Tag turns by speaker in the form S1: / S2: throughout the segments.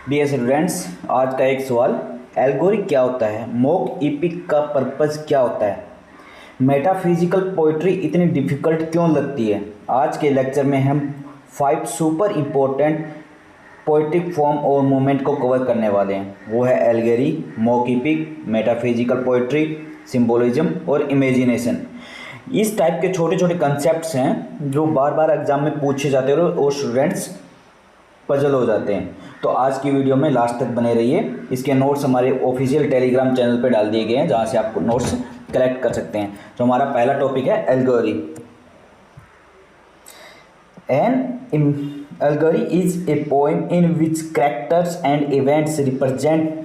S1: Dear students, आज का एक सवाल, एल्गोरी क्या होता है, मॉक इपिक का पर्पस क्या होता है, मेटाफिजिकल पोइट्री इतनी डिफ़िकल्ट क्यों लगती है। आज के लेक्चर में हम 5 सुपर इम्पोर्टेंट पोइट्रिक फॉर्म और मूवमेंट को कवर करने वाले हैं। वो है allegory, mock epic, metaphysical poetry, symbolism और इमेजिनेशन। इस टाइप के छोटे छोटे कंसेप्ट्स हैं जो बार बार एग्जाम में पूछे जाते हैं और स्टूडेंट्स पजल हो जाते हैं। तो आज की वीडियो में लास्ट तक बने रहिए। इसके नोट्स हमारे ऑफिशियल टेलीग्राम चैनल पर डाल दिए गए हैं, जहां से आप नोट्स कलेक्ट कर सकते हैं। तो हमारा पहला टॉपिक है allegory. An allegory is a poem in which characters and events represent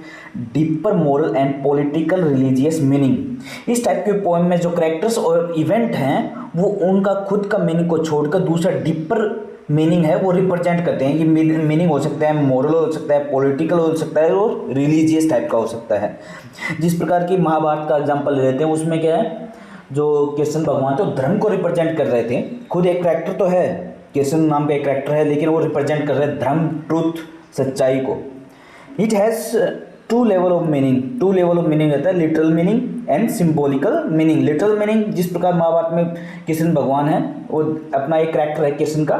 S1: deeper moral and political religious meaning. इस टाइप के पोएम में जो कैरेक्टर्स और इवेंट हैं वो उनका खुद का मीनिंग को छोड़कर दूसरा डीपर मीनिंग है वो रिप्रेजेंट करते हैं। ये मीनिंग हो सकता है मोरल, हो सकता है पॉलिटिकल, हो सकता है और रिलीजियस टाइप का हो सकता है। जिस प्रकार की महाभारत का एग्जांपल ले लेते हैं, उसमें क्या है, जो कृष्ण भगवान थे धर्म को रिप्रेजेंट कर रहे थे। खुद एक कैरेक्टर तो है, कृष्ण नाम का एक कैरेक्टर है, लेकिन वो रिप्रेजेंट कर रहे हैं धर्म, ट्रूथ, सच्चाई को। It has two level of meaning रहता है, literal meaning and symbolical meaning. Literal meaning, जिस प्रकार महाभारत में कृष्ण भगवान है, वो अपना एक कैरेक्टर है कृष्ण का,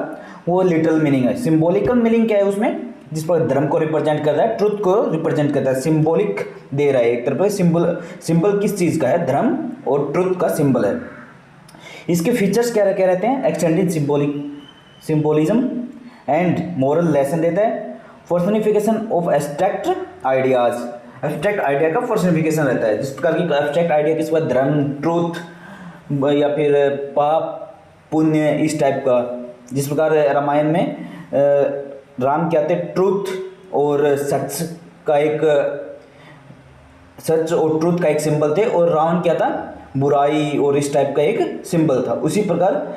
S1: वो लिटरल मीनिंग है। सिंबॉलिकल मीनिंग क्या है उसमें, जिस पर धर्म को रिप्रेजेंट करता है, ट्रुथ को रिप्रेजेंट करता है, सिंबॉलिक दे रहा है। एक तरफ सिंबल किस चीज़ का है, धर्म और ट्रुथ का सिंबल है। इसके फीचर्स क्या रहते हैं, extended symbolism and moral lesson देता है। Personification of abstract ideas, abstract idea का पर्सनिफिकेशन रहता है। जिस प्रकार की एब्स्ट्रैक्ट आइडिया किस बात, धर्म, ट्रूथ या फिर पाप पुण्य, इस टाइप का। जिस प्रकार रामायण में राम क्या थे, ट्रूथ और सच का एक, सच और ट्रूथ का एक सिंबल थे, और रावण क्या था, बुराई और इस टाइप का एक सिंबल था। उसी प्रकार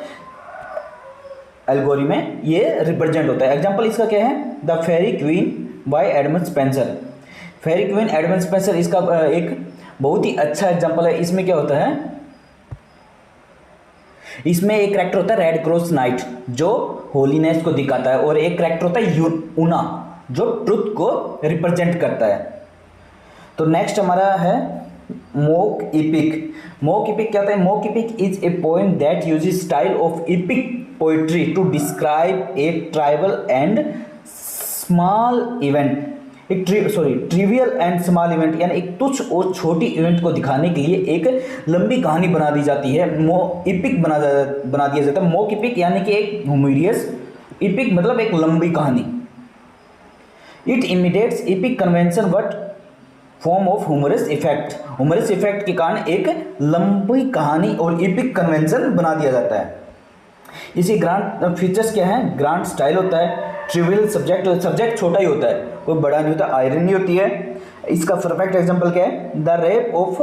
S1: एल्गोरी में ये रिप्रेजेंट होता है। एग्जाम्पल इसका क्या है, the Faerie Queene by Edmund Spenser. Faerie Queene Edmund Spenser इसका एक बहुत ही अच्छा एग्जाम्पल है। इसमें क्या होता है, इसमें एक कैरेक्टर होता है रेड क्रॉस नाइट जो होलीनेस को दिखाता है, और एक कैरेक्टर होता है यूना जो ट्रुथ को रिप्रेजेंट करता है। तो नेक्स्ट हमारा है मॉक इपिक। मॉक इपिक क्या होता है, mock epic is a poem that uses style of epic poetry to describe a trivial and small event. एक ट्रिवियल एंड स्मॉल इवेंट, यानी एक तुच्छ और छोटी इवेंट को दिखाने के लिए एक लंबी कहानी बना दी जाती है, इपिक बना दिया जाता है। मॉक इपिक यानी कि एक ह्यूमोरियस, इपिक मतलब एक लंबी कहानी। It imitates epic convention but form of humorous effect के कारण एक लंबी कहानी और इपिक कन्वेंशन बना दिया जाता है। इसी ग्रांड फीचर्स क्या है, ग्रांड स्टाइल होता है, ट्रिवियल सब्जेक्ट छोटा ही होता है, कोई बड़ा नहीं होता, आयरनी होती है। इसका परफेक्ट एग्जांपल क्या है, the rape of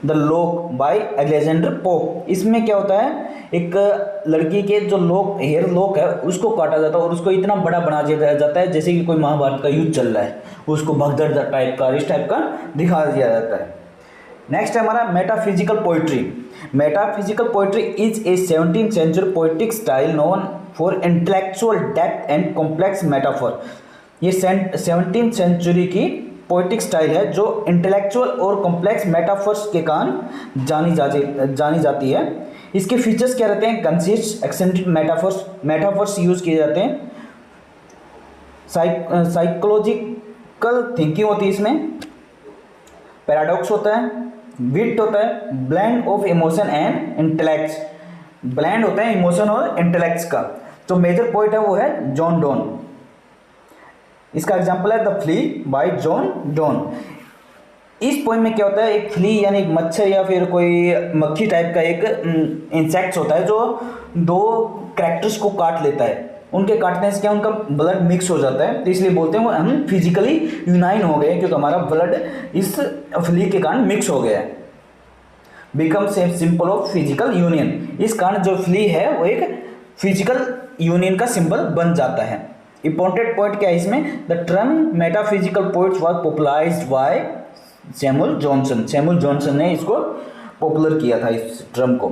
S1: the lock by Alexander pope. इसमें क्या होता है, एक लड़की के जो हेयर लॉक है उसको काटा जाता है और उसको इतना बड़ा बना दिया जाता है जैसे कि कोई महाभारत का युद्ध चल रहा है, उसको भगदड़ टाइप का, इस टाइप का दिखा दिया जाता है। नेक्स्ट है हमारा metaphysical poetry. Metaphysical poetry is a 17th century poetic style known for intellectual depth and complex metaphor. ये 17th सेंचुरी की पोइटिक स्टाइल है जो इंटेलेक्चुअल और कॉम्प्लेक्स मेटाफोर्स के कारण जानी जाती है। इसके फीचर्स क्या रहते हैं, कंसिस्ट एक्सेंट्रिक मेटाफोर्स यूज किए जाते हैं, साइकोलॉजिकल थिंकिंग होती है इसमें, पैराडॉक्स होता है, विट होता है, blend of emotion and intellect, blend होता है इमोशन और इंटेलेक्ट्स का। जो मेजर पोइट है वो है जॉन डॉन। इसका एग्जांपल है the flea bye John Donne. इस पोएम में क्या होता है, एक फ्ली यानी एक मच्छर या फिर कोई मक्खी टाइप का एक इंसेक्ट्स होता है जो दो कैरेक्टर्स को काट लेता है। उनके काटने से क्या, उनका ब्लड मिक्स हो जाता है, तो इसलिए बोलते हैं वो हम फिजिकली यूनाइन हो गए, क्योंकि हमारा ब्लड इस फ्ली के कारण मिक्स हो गया है। Becomes a symbol of physical union. इस कारण जो फ्ली है वो एक फिजिकल यूनियन का सिंबल बन जाता है। इंपॉर्टेंट पॉइंट क्या है इसमें, the term metaphysical poets was popularised by Samuel Johnson ने इसको पॉपुलर किया था इस टर्म को।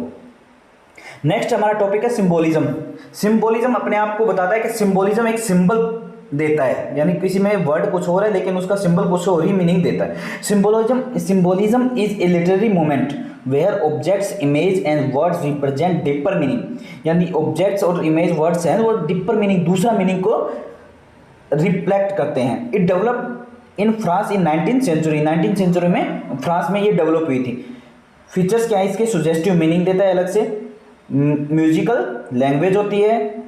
S1: नेक्स्ट हमारा टॉपिक है सिंबोलिज्म। सिंबोलिज्म अपने आप को बताता है कि सिंबोलिज्म एक सिंबल देता है, यानी किसी में वर्ड कुछ हो रहा है लेकिन उसका सिंबल कुछ और ही मीनिंग देता है। Symbolism is a literary movement where objects, image and words represent deeper meaning, यानी ऑब्जेक्ट्स और इमेज वर्ड्स हैं वो डिपर मीनिंग, दूसरा मीनिंग को रिफ्लेक्ट करते हैं। It develop in France in 19th century, 19th century में फ्रांस में ये डेवलप हुई थी। फीचर्स क्या है इसके? सुजेस्टिव मीनिंग देता है अलग से, म्यूजिकल लैंग्वेज होती है,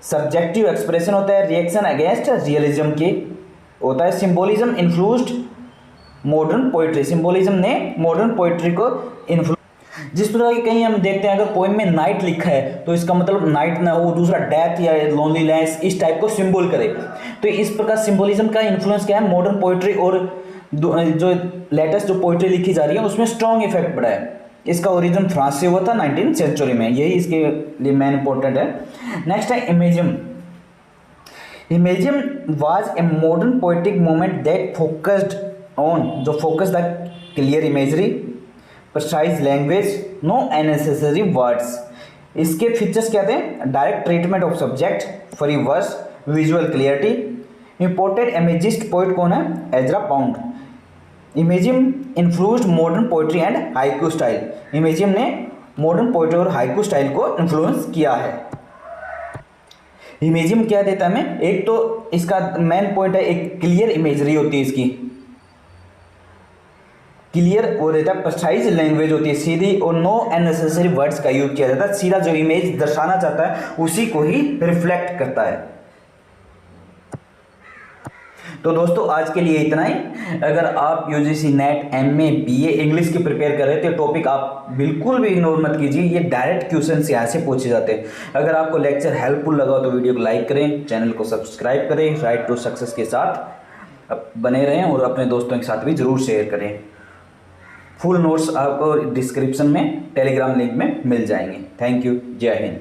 S1: सब्जेक्टिव एक्सप्रेशन होता है, रिएक्शन अगेंस्ट रियलिज्म के होता है। Symbolism influenced modern poetry, symbolism ने मॉडर्न पोइट्री को इन्फ्लुएंस, जिस प्रकार की कहीं हम देखते हैं अगर पोएम में नाइट लिखा है तो इसका मतलब नाइट ना हो, दूसरा डेथ या लोनलीनेस इस टाइप को सिंबल करे। तो इस प्रकार सिंबोलिज्म का इन्फ्लुएंस क्या है मॉडर्न पोइट्री और जो लेटेस्ट जो पोइट्री लिखी जा रही है उसमें स्ट्रॉन्ग इफेक्ट पड़ा है। इसका ओरिजिन फ्रांस से हुआ था 19th सेंचुरी में, यही इसके लिए मेन इंपॉर्टेंट है। नेक्स्ट है imagism. Imagism was a modern poetic movement that focused on, जो focus the clear imagery, precise language, no unnecessary words. इसके फीचर्स क्या थे? Direct treatment of subject, free verse, visual clarity. Imported imagist poet कौन है? Ezra Pound. Imagism influenced modern poetry and haiku style. Imagism ने modern poetry और haiku style को influence किया है। इमेजिज्म क्या देता है हमें? एक तो इसका मेन पॉइंट है एक क्लियर इमेजरी होती है इसकी, क्लियर वो देता है, प्रिसाइज लैंग्वेज होती है सीधी, और नो अननेसेसरी वर्ड्स का यूज किया जाता है। सीधा जो इमेज दर्शाना चाहता है उसी को ही रिफ्लेक्ट करता है। तो दोस्तों आज के लिए इतना ही। अगर आप UGC net, MA, BA English की प्रिपेयर कर रहे थे, टॉपिक आप बिल्कुल भी इग्नोर मत कीजिए, ये डायरेक्ट क्वेश्चन यहाँ से पूछे जाते हैं। अगर आपको लेक्चर हेल्पफुल लगा तो वीडियो को लाइक करें, चैनल को सब्सक्राइब करें, राइट टू सक्सेस के साथ बने रहें और अपने दोस्तों के साथ भी जरूर शेयर करें। फुल नोट्स आपको डिस्क्रिप्शन में टेलीग्राम लिंक में मिल जाएंगे। Thank you. जय हिंद।